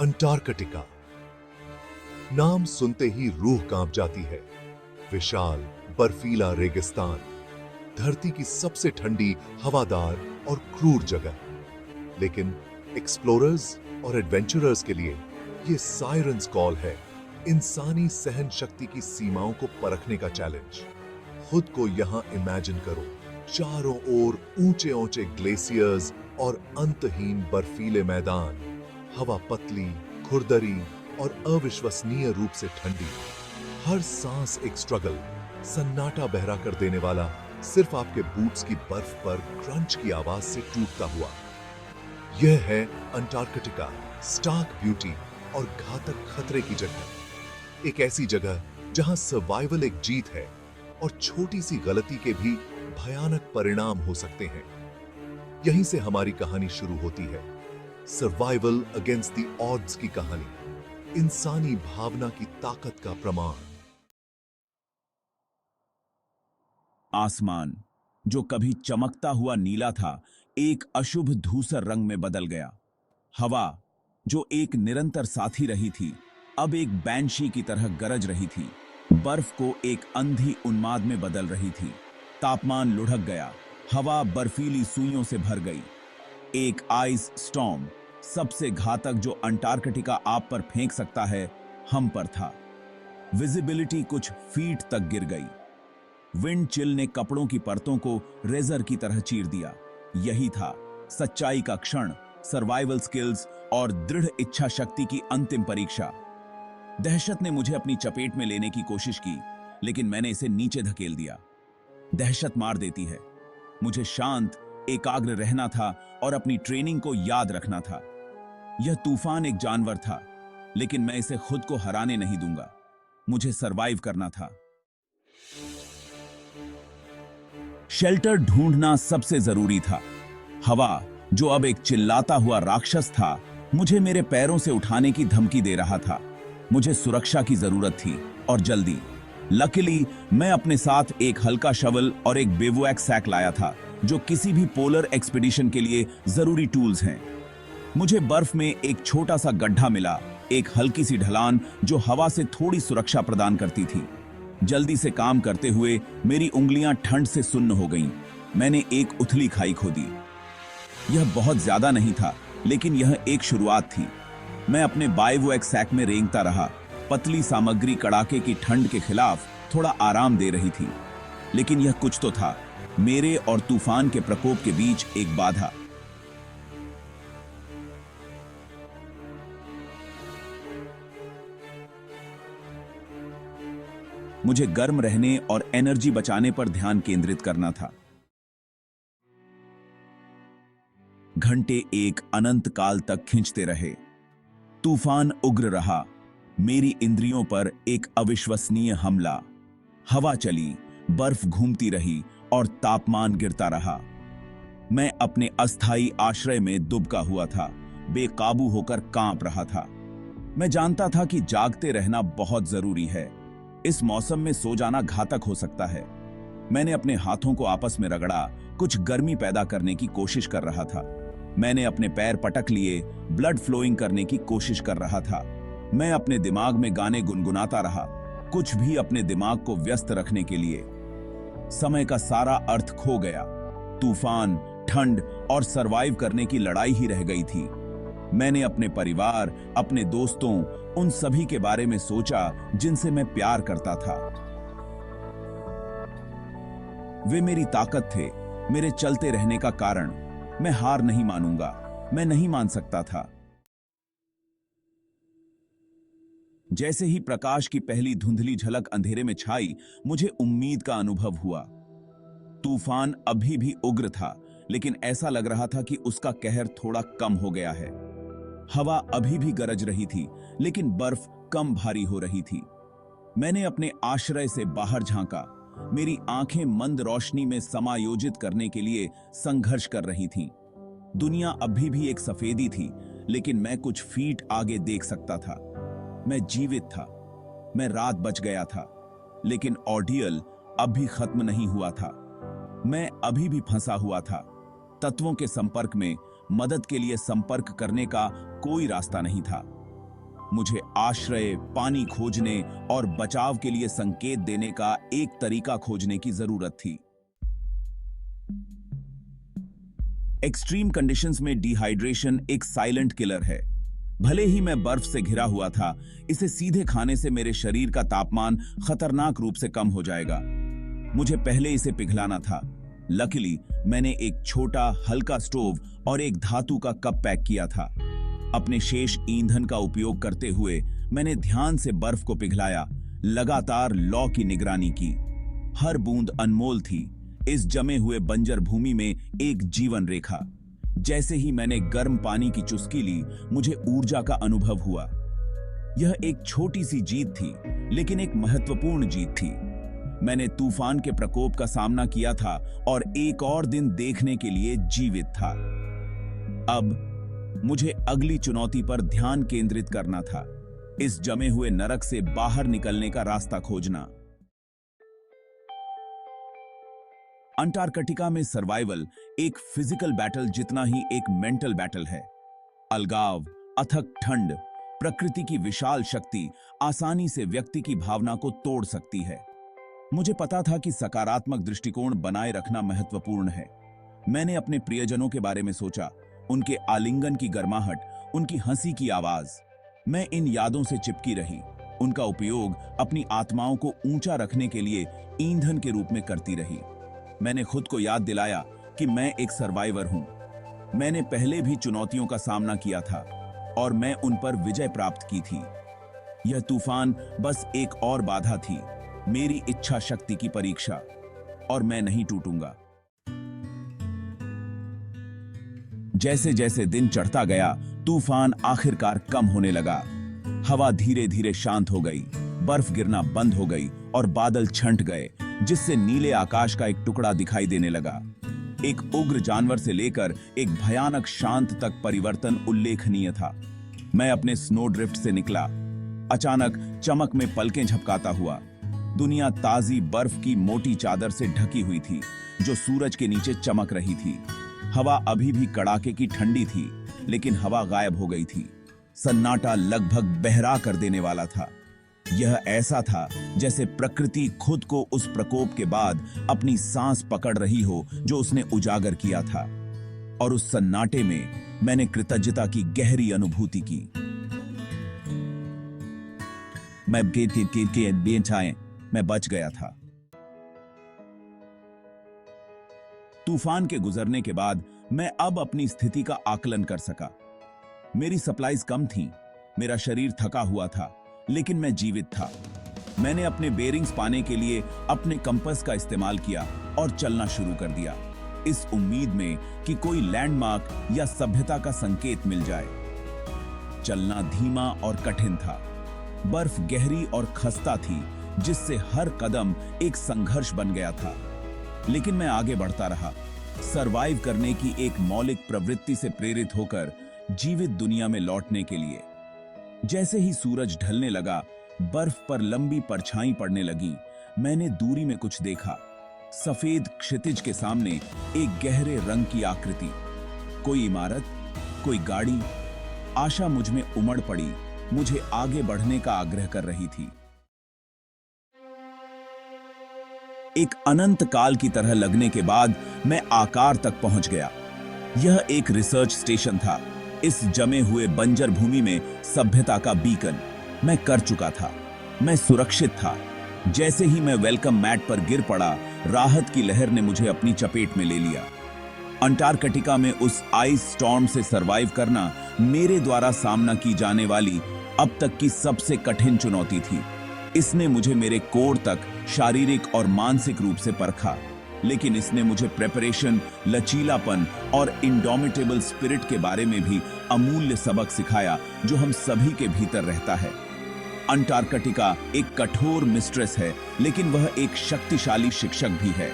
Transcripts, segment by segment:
Antarctica. नाम सुनते ही रूह कांप जाती है। विशाल बर्फीला रेगिस्तान, धरती की सबसे ठंडी, हवादार और क्रूर जगह। लेकिन एक्सप्लोरर्स और एडवेंचरर्स के लिए ये सायरन्स कॉल है, इंसानी सहन शक्ति की सीमाओं को परखने का चैलेंज। खुद को यहां इमेजिन करो, चारों ओर ऊंचे ऊंचे ग्लेशियर्स और अंतहीन बर्फीले मैदान, हवा पतली, खुरदरी और अविश्वसनीय रूप से ठंडी। हर सांस एक स्ट्रगल, सन्नाटा बहरा कर देने वाला, सिर्फ आपके बूट्स की बर्फ पर क्रंच की आवाज से टूटता हुआ। यह है अंटार्कटिका, स्टार्क ब्यूटी और घातक खतरे की जगह। एक ऐसी जगह जहां सर्वाइवल एक जीत है और छोटी सी गलती के भी भयानक परिणाम हो सकते हैं। यहीं से हमारी कहानी शुरू होती है। सर्वाइवल अगेंस्ट द ऑड्स की कहानी, इंसानी भावना की ताकत का प्रमाण। आसमान, जो कभी चमकता हुआ नीला था, एक अशुभ धूसर रंग में बदल गया। हवा, जो एक निरंतर साथी रही थी, अब एक बैंशी की तरह गरज रही थी। बर्फ को एक अंधी उन्माद में बदल रही थी। तापमान लुढ़क गया, हवा बर्फीली सुइयों से भर गई। एक आइस स्टॉर्म, सबसे घातक जो अंटार्कटिका आप पर फेंक सकता है, हम पर था। विजिबिलिटी कुछ फीट तक गिर गई। विंड चिल ने कपड़ों की परतों को रेजर की तरह चीर दिया। यही था सच्चाई का क्षण, सर्वाइवल स्किल्स और दृढ़ इच्छा शक्ति की अंतिम परीक्षा। दहशत ने मुझे अपनी चपेट में लेने की कोशिश की, लेकिन मैंने इसे नीचे धकेल दिया। दहशत मार देती है। मुझे शांत, एकाग्र रहना था और अपनी ट्रेनिंग को याद रखना था। यह तूफान एक जानवर था, लेकिन मैं इसे खुद को हराने नहीं दूंगा। मुझे सरवाइव करना था। शेल्टर ढूंढना सबसे जरूरी था। हवा, जो अब एक चिल्लाता हुआ राक्षस था, मुझे मेरे पैरों से उठाने की धमकी दे रहा था। मुझे सुरक्षा की जरूरत थी, और जल्दी। लकीली मैं अपने साथ एक हल्का शवल और एक बिवैक सैक लाया था, जो किसी भी पोलर एक्सपीडिशन के लिए जरूरी टूल्स हैं। मुझे बर्फ में एक छोटा सा गड्ढा मिला, एक हल्की सी ढलान जो हवा से थोड़ी सुरक्षा प्रदान करती थी। जल्दी से काम करते हुए मेरी उंगलियां ठंड से सुन्न हो गईं। मैंने एक उथली खाई खोदी। यह बहुत ज्यादा नहीं था, लेकिन यह एक शुरुआत थी। मैं अपने बाइवैक सैक में रेंगता रहा। पतली सामग्री कड़ाके की ठंड के खिलाफ थोड़ा आराम दे रही थी, लेकिन यह कुछ तो था, मेरे और तूफान के प्रकोप के बीच एक बाधा। मुझे गर्म रहने और एनर्जी बचाने पर ध्यान केंद्रित करना था। घंटे एक अनंत काल तक खिंचते रहे। तूफान उग्र रहा, मेरी इंद्रियों पर एक अविश्वसनीय हमला। हवा चली, बर्फ घूमती रही और तापमान गिरता रहा। मैं अपने अस्थायी आश्रय में दुबका हुआ था, बेकाबू होकर कांप रहा था। मैं जानता था कि जागते रहना बहुत जरूरी है। इस मौसम में सो जाना घातक हो सकता है। मैंने अपने हाथों को आपस में रगड़ा, कुछ गर्मी पैदा करने की कोशिश कर रहा था। मैंने अपने पैर पटक लिए, ब्लड फ्लोइंग करने की कोशिश कर रहा था। मैं अपने दिमाग में गाने गुनगुनाता रहा, कुछ भी अपने दिमाग को व्यस्त रखने के लिए। समय का सारा अर्थ खो गया। तूफान, ठंड और सरवाइव करने की लड़ाई ही रह गई थी। मैंने अपने परिवार, अपने दोस्तों, उन सभी के बारे में सोचा जिनसे मैं प्यार करता था। वे मेरी ताकत थे, मेरे चलते रहने का कारण। मैं हार नहीं मानूंगा, मैं नहीं मान सकता था। जैसे ही प्रकाश की पहली धुंधली झलक अंधेरे में छाई, मुझे उम्मीद का अनुभव हुआ। तूफान अभी भी उग्र था, लेकिन ऐसा लग रहा था कि उसका कहर थोड़ा कम हो गया है। हवा अभी भी गरज रही थी, लेकिन बर्फ कम भारी हो रही थी। मैंने अपने आश्रय से बाहर झांका। मेरी आंखें मंद रोशनी में समायोजित करने के लिए संघर्ष कर रही थीं। दुनिया अभी भी एक सफेदी थी, लेकिन मैं कुछ फीट आगे देख सकता था। मैं जीवित था। मैं रात बच गया था, लेकिन ऑर्डियल अभी खत्म नहीं हुआ था। मैं अभी भी फंसा हुआ था। तत्वों के संपर्क में मदद के लिए संपर्क करने का कोई रास्ता नहीं था। मुझे आश्रय, पानी खोजने और बचाव के लिए संकेत देने का एक तरीका खोजने की जरूरत थी। एक्सट्रीम कंडीशंस में डिहाइड्रेशन एक साइलेंट किलर है। भले ही मैं बर्फ से घिरा हुआ था, इसे सीधे खाने से मेरे शरीर का तापमान खतरनाक रूप से कम हो जाएगा। मुझे पहले इसे पिघलाना था। लकीली मैंने एक छोटा हल्का स्टोव और एक धातु का कप पैक किया था। अपने शेष ईंधन का उपयोग करते हुए मैंने ध्यान से बर्फ को पिघलाया, लगातार लौ की निगरानी की। हर बूंद अनमोल थी। इस जमे हुए बंजर भूमि में एक जीवन रेखा। जैसे ही मैंने गर्म पानी की चुस्की ली, मुझे ऊर्जा का अनुभव हुआ। यह एक छोटी सी जीत थी, लेकिन एक महत्वपूर्ण जीत थी। मैंने तूफान के प्रकोप का सामना किया था और एक और दिन देखने के लिए जीवित था। अब मुझे अगली चुनौती पर ध्यान केंद्रित करना था, इस जमे हुए नरक से बाहर निकलने का रास्ता खोजना। अंटार्कटिका में सर्वाइवल एक फिजिकल बैटल जितना ही एक मेंटल बैटल है। अलगाव, अथक ठंड, प्रकृति की विशाल शक्ति आसानी से व्यक्ति की भावना को तोड़ सकती है। मुझे पता था कि सकारात्मक दृष्टिकोण बनाए रखना महत्वपूर्ण है। मैंने अपने प्रियजनों के बारे में सोचा, उनके आलिंगन की गर्माहट, उनकी हंसी की आवाज। मैं इन यादों से चिपकी रही। उनका उपयोग अपनी आत्माओं को ऊंचा रखने के लिए ईंधन के रूप में करती रही। मैंने खुद को याद दिलाया कि मैं एक सर्वाइवर हूं। मैंने पहले भी चुनौतियों का सामना किया था और मैं उन पर विजय प्राप्त की थी। यह तूफान बस एक और बाधा थी, मेरी इच्छा शक्ति की परीक्षा, और मैं नहीं टूटूंगा। जैसे जैसे दिन चढ़ता गया, तूफान आखिरकार कम होने लगा। हवा धीरे धीरे शांत हो गई, बर्फ गिरना बंद हो गई और बादल छंट गए, जिससे नीले आकाश का एक टुकड़ा दिखाई देने लगा। एक उग्र जानवर से लेकर एक भयानक शांत तक परिवर्तन उल्लेखनीय था। मैं अपने स्नो ड्रिफ्ट से निकला, अचानक चमक में पलकें झपकाता हुआ। दुनिया ताजी बर्फ की मोटी चादर से ढकी हुई थी, जो सूरज के नीचे चमक रही थी। हवा अभी भी कड़ाके की ठंडी थी, लेकिन हवा गायब हो गई थी। सन्नाटा लगभग बहरा कर देने वाला था। यह ऐसा था जैसे प्रकृति खुद को उस प्रकोप के बाद अपनी सांस पकड़ रही हो जो उसने उजागर किया था। और उस सन्नाटे में मैंने कृतज्ञता की गहरी अनुभूति की। मैं बच गया था। तूफान के गुजरने के बाद मैं अब अपनी स्थिति का आकलन कर सका। मेरी सप्लाईज कम थीं, मेरा शरीर थका हुआ था, लेकिन मैं जीवित था। मैंने अपने बेरिंग्स पाने के लिए अपने कंपास का इस्तेमाल किया और चलना शुरू कर दिया, इस उम्मीद में कि कोई लैंडमार्क या सभ्यता का संकेत मिल जाए। चलना धीमा और कठिन था। बर्फ गहरी और खस्ता थी, जिससे हर कदम एक संघर्ष बन गया था। लेकिन मैं आगे बढ़ता रहा, सरवाइव करने की एक मौलिक प्रवृत्ति से प्रेरित होकर जीवित दुनिया में लौटने के लिए। जैसे ही सूरज ढलने लगा, बर्फ पर लंबी परछाई पड़ने लगी। मैंने दूरी में कुछ देखा, सफेद क्षितिज के सामने एक गहरे रंग की आकृति। कोई इमारत, कोई गाड़ी। आशा मुझ में उमड़ पड़ी, मुझे आगे बढ़ने का आग्रह कर रही थी। एक अनंत काल की तरह लगने के बाद मैं आकार तक पहुंच गया। यह एक रिसर्च स्टेशन था। इस जमे हुए बंजर भूमि में सभ्यता का बीकन। मैं कर चुका था, मैं सुरक्षित था। जैसे ही मैं वेलकम मैट पर गिर पड़ा, राहत की लहर ने मुझे अपनी चपेट में ले लिया। अंटार्कटिका में उस आइस स्टॉर्म से सरवाइव करना मेरे द्वारा सामना की जाने वाली अब तक की सबसे कठिन चुनौती थी। इसने मुझे मेरे कोर तक शारीरिक और मानसिक रूप से परखा, लेकिन इसने मुझे प्रेपरेशन, लचीलापन और इंडोमिटेबल स्पिरिट के बारे में भी अमूल्य सबक सिखाया, जो हम सभी के भीतर रहता है। अंटार्कटिका एक कठोर मिस्ट्रेस है, लेकिन वह एक शक्तिशाली शिक्षक भी है।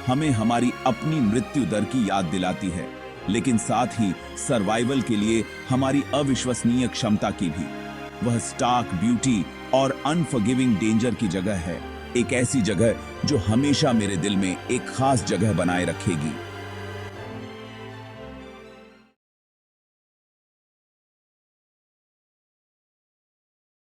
हमें हमारी अपनी मृत्यु दर की याद दिलाती है, लेकिन साथ ही सर्वाइवल के लिए हमारी अविश्वसनीय क्षमता की भी। वह स्टार्क ब्यूटी और अनफॉरगिविंग डेंजर की जगह है, एक ऐसी जगह जो हमेशा मेरे दिल में एक खास जगह बनाए रखेगी।